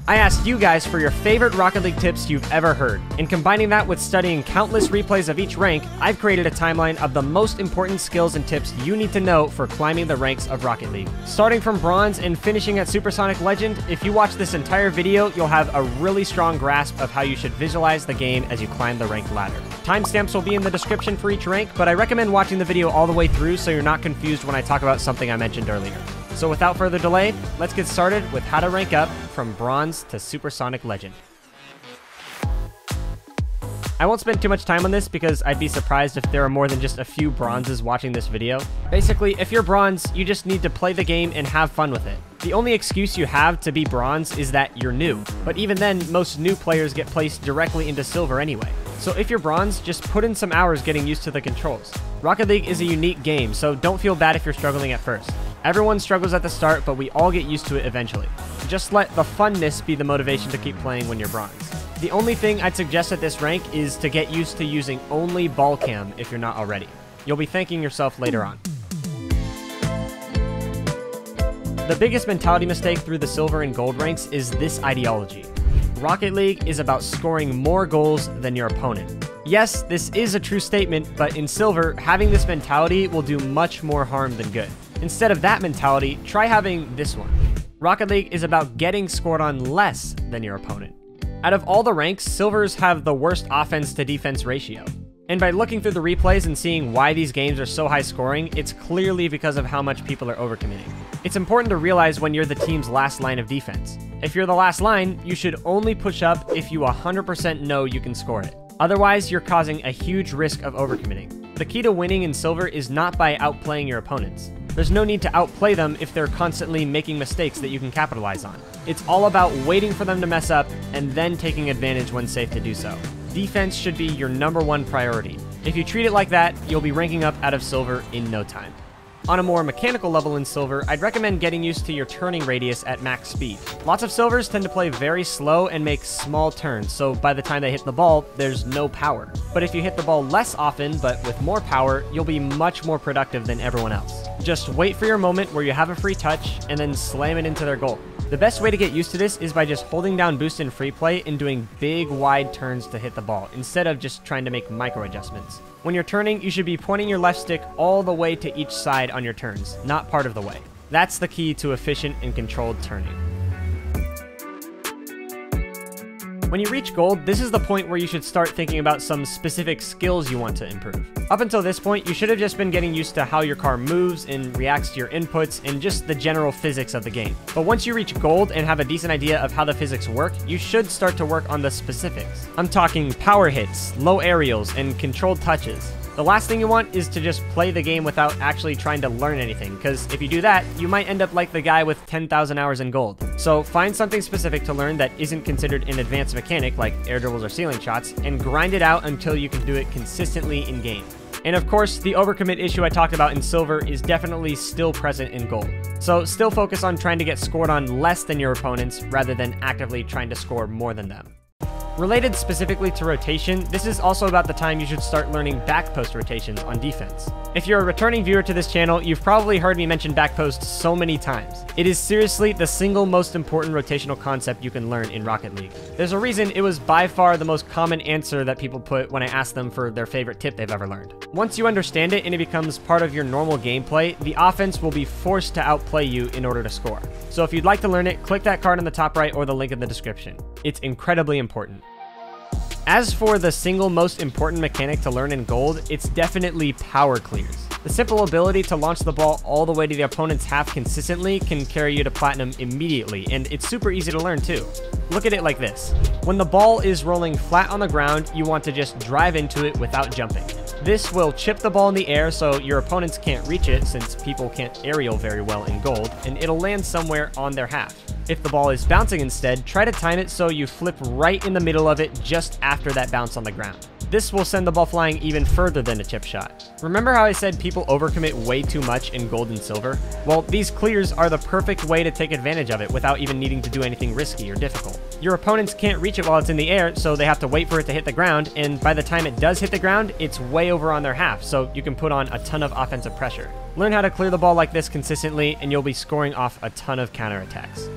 I asked you guys for your favorite Rocket League tips you've ever heard, and combining that with studying countless replays of each rank, I've created a timeline of the most important skills and tips you need to know for climbing the ranks of Rocket League. Starting from Bronze and finishing at Supersonic Legend, if you watch this entire video, you'll have a really strong grasp of how you should visualize the game as you climb the rank ladder. Timestamps will be in the description for each rank, but I recommend watching the video all the way through so you're not confused when I talk about something I mentioned earlier. So without further delay, let's get started with how to rank up from Bronze to Supersonic Legend. I won't spend too much time on this because I'd be surprised if there are more than just a few Bronzes watching this video. Basically, if you're Bronze, you just need to play the game and have fun with it. The only excuse you have to be Bronze is that you're new, but even then, most new players get placed directly into Silver anyway. So if you're Bronze, just put in some hours getting used to the controls. Rocket League is a unique game, so don't feel bad if you're struggling at first. Everyone struggles at the start, but we all get used to it eventually. Just let the funness be the motivation to keep playing when you're Bronze. The only thing I'd suggest at this rank is to get used to using only ball cam if you're not already. You'll be thanking yourself later on. The biggest mentality mistake through the Silver and Gold ranks is this ideology. Rocket League is about scoring more goals than your opponent. Yes, this is a true statement, but in Silver, having this mentality will do much more harm than good. Instead of that mentality, try having this one. Rocket League is about getting scored on less than your opponent. Out of all the ranks, Silvers have the worst offense to defense ratio. And by looking through the replays and seeing why these games are so high scoring, it's clearly because of how much people are overcommitting. It's important to realize when you're the team's last line of defense. If you're the last line, you should only push up if you 100% know you can score it. Otherwise, you're causing a huge risk of overcommitting. The key to winning in Silver is not by outplaying your opponents. There's no need to outplay them if they're constantly making mistakes that you can capitalize on. It's all about waiting for them to mess up and then taking advantage when safe to do so. Defense should be your #1 priority. If you treat it like that, you'll be ranking up out of Silver in no time. On a more mechanical level in Silver, I'd recommend getting used to your turning radius at max speed. Lots of Silvers tend to play very slow and make small turns, so by the time they hit the ball, there's no power. But if you hit the ball less often, but with more power, you'll be much more productive than everyone else. Just wait for your moment where you have a free touch, and then slam it into their goal. The best way to get used to this is by just holding down boost in free play and doing big, wide turns to hit the ball, instead of just trying to make micro adjustments. When you're turning, you should be pointing your left stick all the way to each side on your turns, not part of the way. That's the key to efficient and controlled turning. When you reach Gold, this is the point where you should start thinking about some specific skills you want to improve. Up until this point, you should have just been getting used to how your car moves and reacts to your inputs and just the general physics of the game. But once you reach Gold and have a decent idea of how the physics work, you should start to work on the specifics. I'm talking power hits, low aerials, and controlled touches. The last thing you want is to just play the game without actually trying to learn anything, because if you do that, you might end up like the guy with 10,000 hours in Gold. So find something specific to learn that isn't considered an advanced mechanic like air dribbles or ceiling shots, and grind it out until you can do it consistently in game. And of course, the overcommit issue I talked about in Silver is definitely still present in Gold. So still focus on trying to get scored on less than your opponents rather than actively trying to score more than them. Related specifically to rotation, this is also about the time you should start learning back post rotations on defense. If you're a returning viewer to this channel, you've probably heard me mention back post so many times. It is seriously the single most important rotational concept you can learn in Rocket League. There's a reason it was by far the most common answer that people put when I asked them for their favorite tip they've ever learned. Once you understand it and it becomes part of your normal gameplay, the offense will be forced to outplay you in order to score. So if you'd like to learn it, click that card on the top right or the link in the description. It's incredibly important. As for the single most important mechanic to learn in Gold, it's definitely power clears. The simple ability to launch the ball all the way to the opponent's half consistently can carry you to Platinum immediately, and it's super easy to learn too. Look at it like this. When the ball is rolling flat on the ground, you want to just drive into it without jumping. This will chip the ball in the air so your opponents can't reach it, since people can't aerial very well in Gold, and it'll land somewhere on their half. If the ball is bouncing instead, try to time it so you flip right in the middle of it just after that bounce on the ground. This will send the ball flying even further than a chip shot. Remember how I said people overcommit way too much in Gold and Silver? Well, these clears are the perfect way to take advantage of it without even needing to do anything risky or difficult. Your opponents can't reach it while it's in the air, so they have to wait for it to hit the ground, and by the time it does hit the ground, it's way over on their half, so you can put on a ton of offensive pressure. Learn how to clear the ball like this consistently, and you'll be scoring off a ton of counterattacks.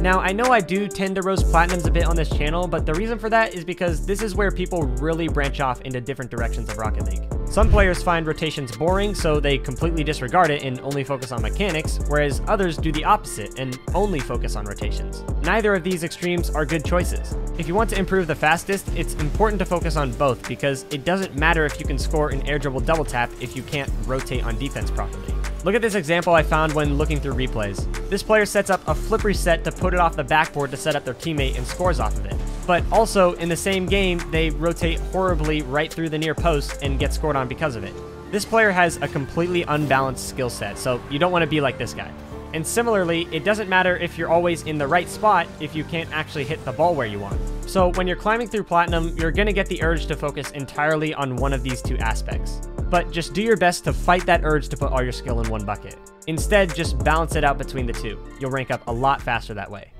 Now, I know I do tend to roast Platinums a bit on this channel, but the reason for that is because this is where people really branch off into different directions of Rocket League. Some players find rotations boring, so they completely disregard it and only focus on mechanics, whereas others do the opposite and only focus on rotations. Neither of these extremes are good choices. If you want to improve the fastest, it's important to focus on both, because it doesn't matter if you can score an air dribble double tap if you can't rotate on defense properly. Look at this example I found when looking through replays. This player sets up a flip reset to put it off the backboard to set up their teammate and scores off of it. But also, in the same game, they rotate horribly right through the near post and get scored on because of it. This player has a completely unbalanced skill set, so you don't want to be like this guy. And similarly, it doesn't matter if you're always in the right spot if you can't actually hit the ball where you want. So when you're climbing through Platinum, you're going to get the urge to focus entirely on one of these two aspects. But just do your best to fight that urge to put all your skill in one bucket. Instead, just balance it out between the two. You'll rank up a lot faster that way.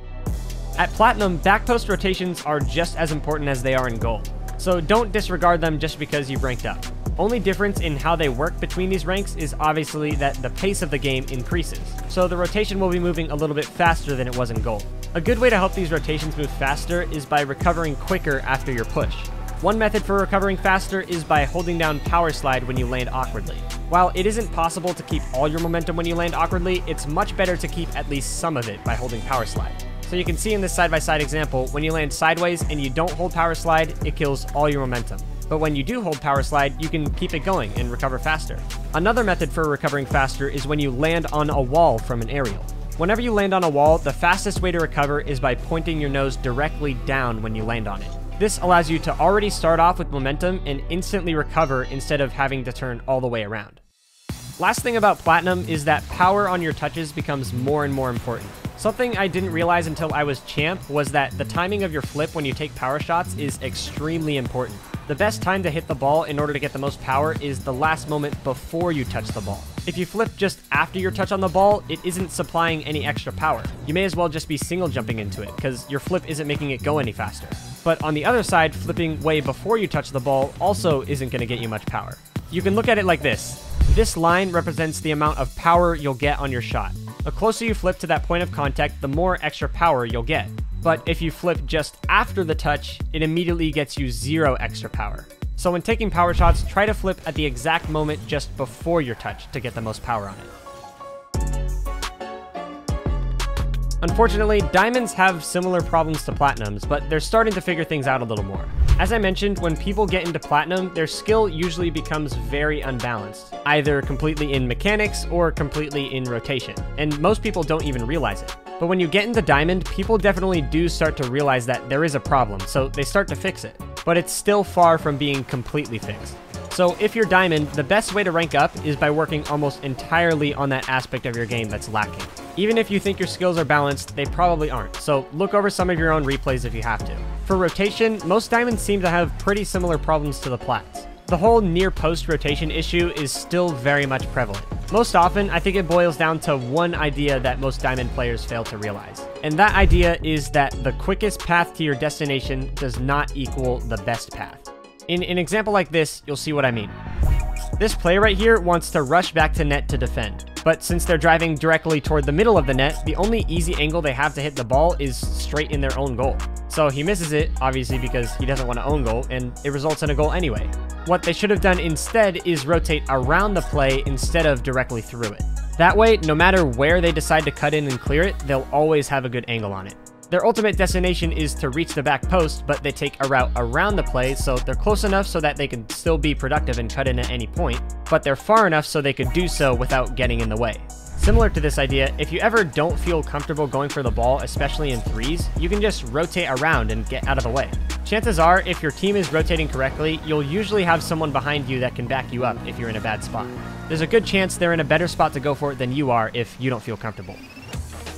At Platinum, back post rotations are just as important as they are in Gold, so don't disregard them just because you've ranked up. Only difference in how they work between these ranks is obviously that the pace of the game increases, so the rotation will be moving a little bit faster than it was in Gold. A good way to help these rotations move faster is by recovering quicker after your push. One method for recovering faster is by holding down power slide when you land awkwardly. While it isn't possible to keep all your momentum when you land awkwardly, it's much better to keep at least some of it by holding power slide. So you can see in this side-by-side example, when you land sideways and you don't hold power slide, it kills all your momentum. But when you do hold power slide, you can keep it going and recover faster. Another method for recovering faster is when you land on a wall from an aerial. Whenever you land on a wall, the fastest way to recover is by pointing your nose directly down when you land on it. This allows you to already start off with momentum and instantly recover instead of having to turn all the way around. Last thing about Platinum is that power on your touches becomes more and more important. Something I didn't realize until I was champ was that the timing of your flip when you take power shots is extremely important. The best time to hit the ball in order to get the most power is the last moment before you touch the ball. If you flip just after your touch on the ball, it isn't supplying any extra power. You may as well just be single jumping into it, because your flip isn't making it go any faster. But on the other side, flipping way before you touch the ball also isn't going to get you much power. You can look at it like this. This line represents the amount of power you'll get on your shot. The closer you flip to that point of contact, the more extra power you'll get. But if you flip just after the touch, it immediately gets you 0 extra power. So when taking power shots, try to flip at the exact moment just before your touch to get the most power on it. Unfortunately, Diamonds have similar problems to Platinums, but they're starting to figure things out a little more. As I mentioned, when people get into Platinum, their skill usually becomes very unbalanced, either completely in mechanics or completely in rotation, and most people don't even realize it. But when you get into Diamond, people definitely do start to realize that there is a problem, so they start to fix it. But it's still far from being completely fixed. So if you're Diamond, the best way to rank up is by working almost entirely on that aspect of your game that's lacking. Even if you think your skills are balanced, they probably aren't, so look over some of your own replays if you have to. For rotation, most Diamonds seem to have pretty similar problems to the Plats. The whole near-post rotation issue is still very much prevalent. Most often, I think it boils down to one idea that most Diamond players fail to realize. And that idea is that the quickest path to your destination does not equal the best path. In an example like this, you'll see what I mean. This player right here wants to rush back to net to defend. But since they're driving directly toward the middle of the net, the only easy angle they have to hit the ball is straight in their own goal. So he misses it, obviously because he doesn't want to own goal, and it results in a goal anyway. What they should have done instead is rotate around the play instead of directly through it. That way, no matter where they decide to cut in and clear it, they'll always have a good angle on it. Their ultimate destination is to reach the back post, but they take a route around the play, so they're close enough so that they can still be productive and cut in at any point, but they're far enough so they could do so without getting in the way. Similar to this idea, if you ever don't feel comfortable going for the ball, especially in threes, you can just rotate around and get out of the way. Chances are, if your team is rotating correctly, you'll usually have someone behind you that can back you up if you're in a bad spot. There's a good chance they're in a better spot to go for it than you are if you don't feel comfortable.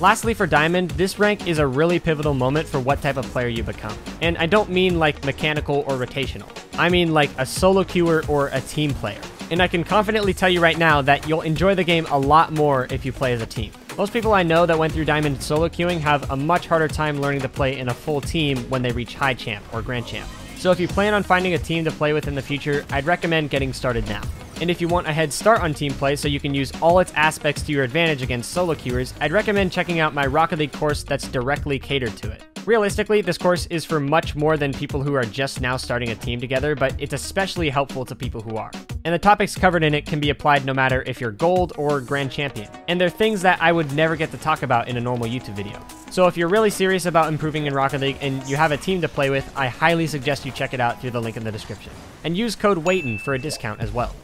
Lastly, for Diamond, this rank is a really pivotal moment for what type of player you become. And I don't mean like mechanical or rotational. I mean like a solo queuer or a team player. And I can confidently tell you right now that you'll enjoy the game a lot more if you play as a team. Most people I know that went through Diamond solo queuing have a much harder time learning to play in a full team when they reach High Champ or Grand Champ. So if you plan on finding a team to play with in the future, I'd recommend getting started now. And if you want a head start on team play so you can use all its aspects to your advantage against solo queuers, I'd recommend checking out my Rocket League course that's directly catered to it. Realistically, this course is for much more than people who are just now starting a team together, but it's especially helpful to people who are. And the topics covered in it can be applied no matter if you're gold or grand champion. And they're things that I would never get to talk about in a normal YouTube video. So if you're really serious about improving in Rocket League and you have a team to play with, I highly suggest you check it out through the link in the description. And use code Wayton for a discount as well.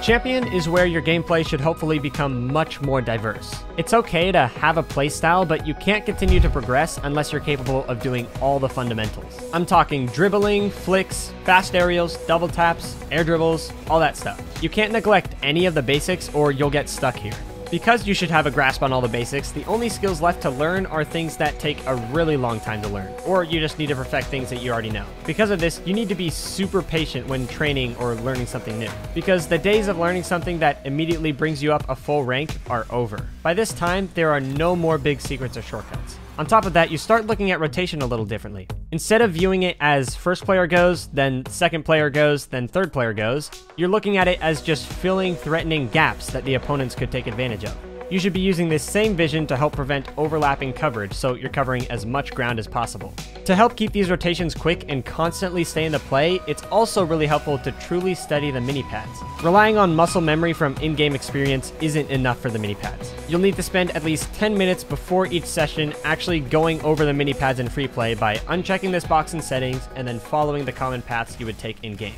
Champion is where your gameplay should hopefully become much more diverse. It's okay to have a playstyle, but you can't continue to progress unless you're capable of doing all the fundamentals. I'm talking dribbling, flicks, fast aerials, double taps, air dribbles, all that stuff. You can't neglect any of the basics or you'll get stuck here. Because you should have a grasp on all the basics, the only skills left to learn are things that take a really long time to learn, or you just need to perfect things that you already know. Because of this, you need to be super patient when training or learning something new, because the days of learning something that immediately brings you up a full rank are over. By this time, there are no more big secrets or shortcuts. On top of that, you start looking at rotation a little differently. Instead of viewing it as first player goes, then second player goes, then third player goes, you're looking at it as just filling threatening gaps that the opponents could take advantage of. You should be using this same vision to help prevent overlapping coverage so you're covering as much ground as possible. To help keep these rotations quick and constantly stay into play, it's also really helpful to truly study the mini-pads. Relying on muscle memory from in-game experience isn't enough for the mini-pads. You'll need to spend at least 10 minutes before each session actually going over the mini-pads in free play by unchecking this box in settings and then following the common paths you would take in-game.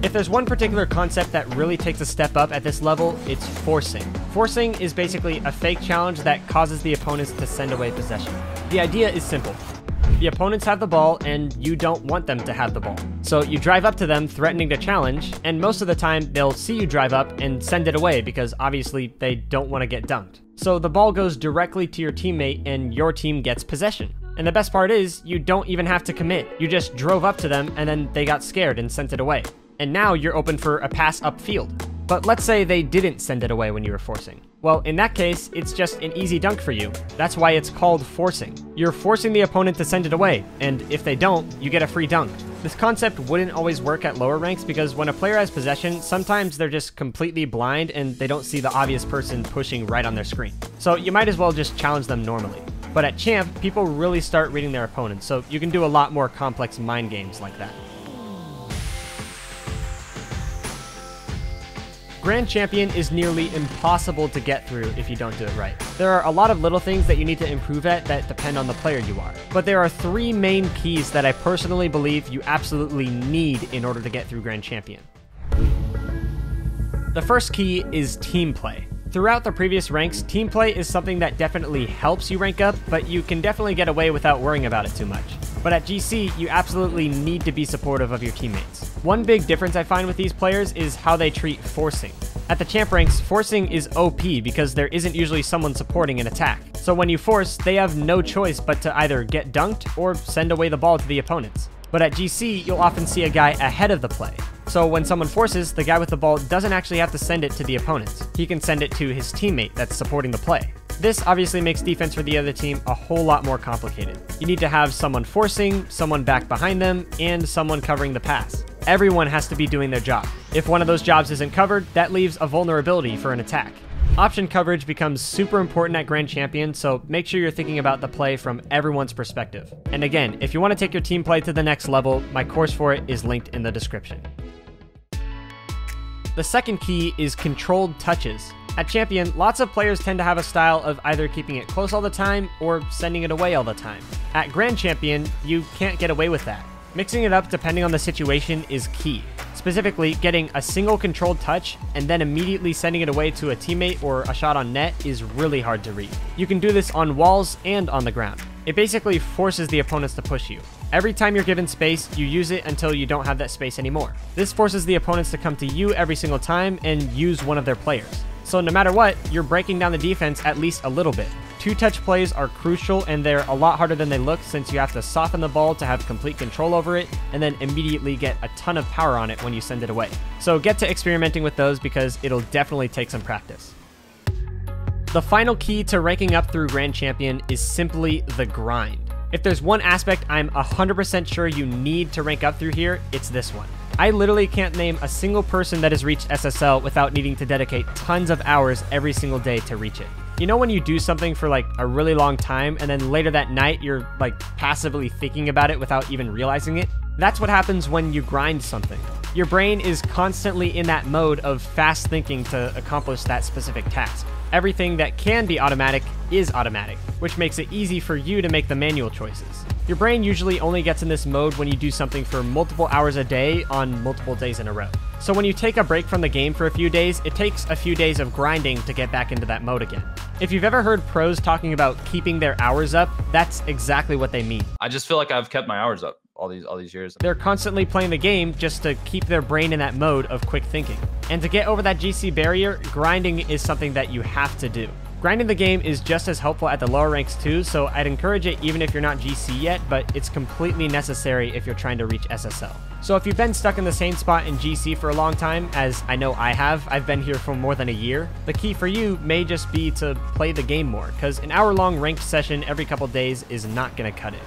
If there's one particular concept that really takes a step up at this level, it's forcing. Forcing is basically a fake challenge that causes the opponents to send away possession. The idea is simple. The opponents have the ball and you don't want them to have the ball. So you drive up to them threatening to challenge, and most of the time they'll see you drive up and send it away because obviously they don't want to get dunked. So the ball goes directly to your teammate and your team gets possession. And the best part is, you don't even have to commit. You just drove up to them and then they got scared and sent it away. And now you're open for a pass upfield. But let's say they didn't send it away when you were forcing. Well, in that case, it's just an easy dunk for you. That's why it's called forcing. You're forcing the opponent to send it away, and if they don't, you get a free dunk. This concept wouldn't always work at lower ranks because when a player has possession, sometimes they're just completely blind and they don't see the obvious person pushing right on their screen. So you might as well just challenge them normally. But at Champ, people really start reading their opponents, so you can do a lot more complex mind games like that. Grand Champion is nearly impossible to get through if you don't do it right. There are a lot of little things that you need to improve at that depend on the player you are. But there are three main keys that I personally believe you absolutely need in order to get through Grand Champion. The first key is team play. Throughout the previous ranks, team play is something that definitely helps you rank up, but you can definitely get away without worrying about it too much. But at GC, you absolutely need to be supportive of your teammates. One big difference I find with these players is how they treat forcing. At the champ ranks, forcing is OP because there isn't usually someone supporting an attack. So when you force, they have no choice but to either get dunked or send away the ball to the opponents. But at GC, you'll often see a guy ahead of the play. So when someone forces, the guy with the ball doesn't actually have to send it to the opponents. He can send it to his teammate that's supporting the play. This obviously makes defense for the other team a whole lot more complicated. You need to have someone forcing, someone back behind them, and someone covering the pass. Everyone has to be doing their job. If one of those jobs isn't covered, that leaves a vulnerability for an attack. Option coverage becomes super important at Grand Champion, so make sure you're thinking about the play from everyone's perspective. And again, if you want to take your team play to the next level, my course for it is linked in the description. The second key is controlled touches. At Champion, lots of players tend to have a style of either keeping it close all the time or sending it away all the time. At Grand Champion, you can't get away with that. Mixing it up depending on the situation is key. Specifically, getting a single controlled touch and then immediately sending it away to a teammate or a shot on net is really hard to read. You can do this on walls and on the ground. It basically forces the opponents to push you. Every time you're given space, you use it until you don't have that space anymore. This forces the opponents to come to you every single time and use one of their players. So no matter what, you're breaking down the defense at least a little bit. Two-touch plays are crucial, and they're a lot harder than they look since you have to soften the ball to have complete control over it, and then immediately get a ton of power on it when you send it away. So get to experimenting with those because it'll definitely take some practice. The final key to ranking up through Grand Champion is simply the grind. If there's one aspect I'm 100% sure you need to rank up through here, it's this one. I literally can't name a single person that has reached SSL without needing to dedicate tons of hours every single day to reach it. You know when you do something for like a really long time and then later that night you're like passively thinking about it without even realizing it? That's what happens when you grind something. Your brain is constantly in that mode of fast thinking to accomplish that specific task. Everything that can be automatic is automatic, which makes it easy for you to make the manual choices. Your brain usually only gets in this mode when you do something for multiple hours a day on multiple days in a row. So when you take a break from the game for a few days, it takes a few days of grinding to get back into that mode again. If you've ever heard pros talking about keeping their hours up, that's exactly what they mean. I just feel like I've kept my hours up all these years. They're constantly playing the game just to keep their brain in that mode of quick thinking. And to get over that GC barrier, grinding is something that you have to do. Grinding the game is just as helpful at the lower ranks too, so I'd encourage it even if you're not GC yet, but it's completely necessary if you're trying to reach SSL. So if you've been stuck in the same spot in GC for a long time, as I know I have, I've been here for more than a year, the key for you may just be to play the game more, because an hour-long ranked session every couple days is not going to cut it.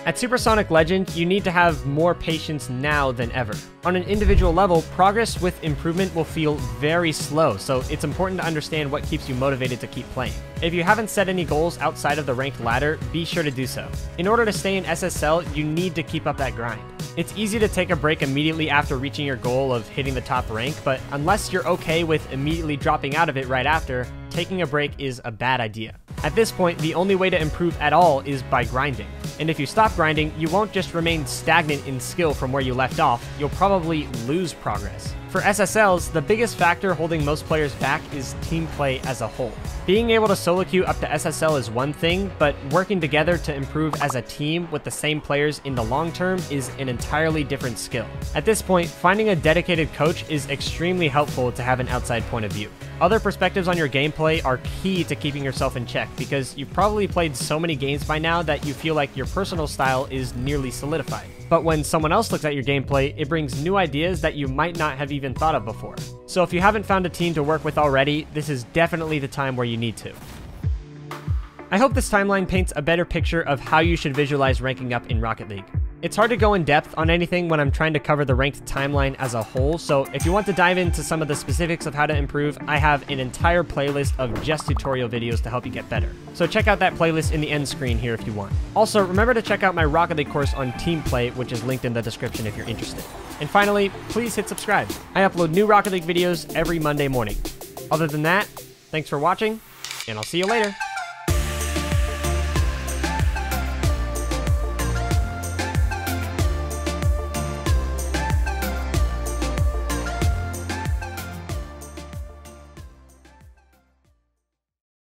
At Supersonic Legend, you need to have more patience now than ever. On an individual level, progress with improvement will feel very slow, so it's important to understand what keeps you motivated to keep playing. If you haven't set any goals outside of the ranked ladder, be sure to do so. In order to stay in SSL, you need to keep up that grind. It's easy to take a break immediately after reaching your goal of hitting the top rank, but unless you're okay with immediately dropping out of it right after, taking a break is a bad idea. At this point, the only way to improve at all is by grinding. And if you stop grinding, you won't just remain stagnant in skill from where you left off, you'll probably lose progress. For SSLs, the biggest factor holding most players back is team play as a whole. Being able to solo queue up to SSL is one thing, but working together to improve as a team with the same players in the long term is an entirely different skill. At this point, finding a dedicated coach is extremely helpful to have an outside point of view. Other perspectives on your gameplay are key to keeping yourself in check because you've probably played so many games by now that you feel like your personal style is nearly solidified. But when someone else looks at your gameplay, it brings new ideas that you might not have even thought of before. So if you haven't found a team to work with already, this is definitely the time where you need to. I hope this timeline paints a better picture of how you should visualize ranking up in Rocket League. It's hard to go in depth on anything when I'm trying to cover the ranked timeline as a whole, so if you want to dive into some of the specifics of how to improve, I have an entire playlist of just tutorial videos to help you get better. So check out that playlist in the end screen here if you want. Also, remember to check out my Rocket League course on team play, which is linked in the description if you're interested. And finally, please hit subscribe. I upload new Rocket League videos every Monday morning. Other than that, thanks for watching, and I'll see you later.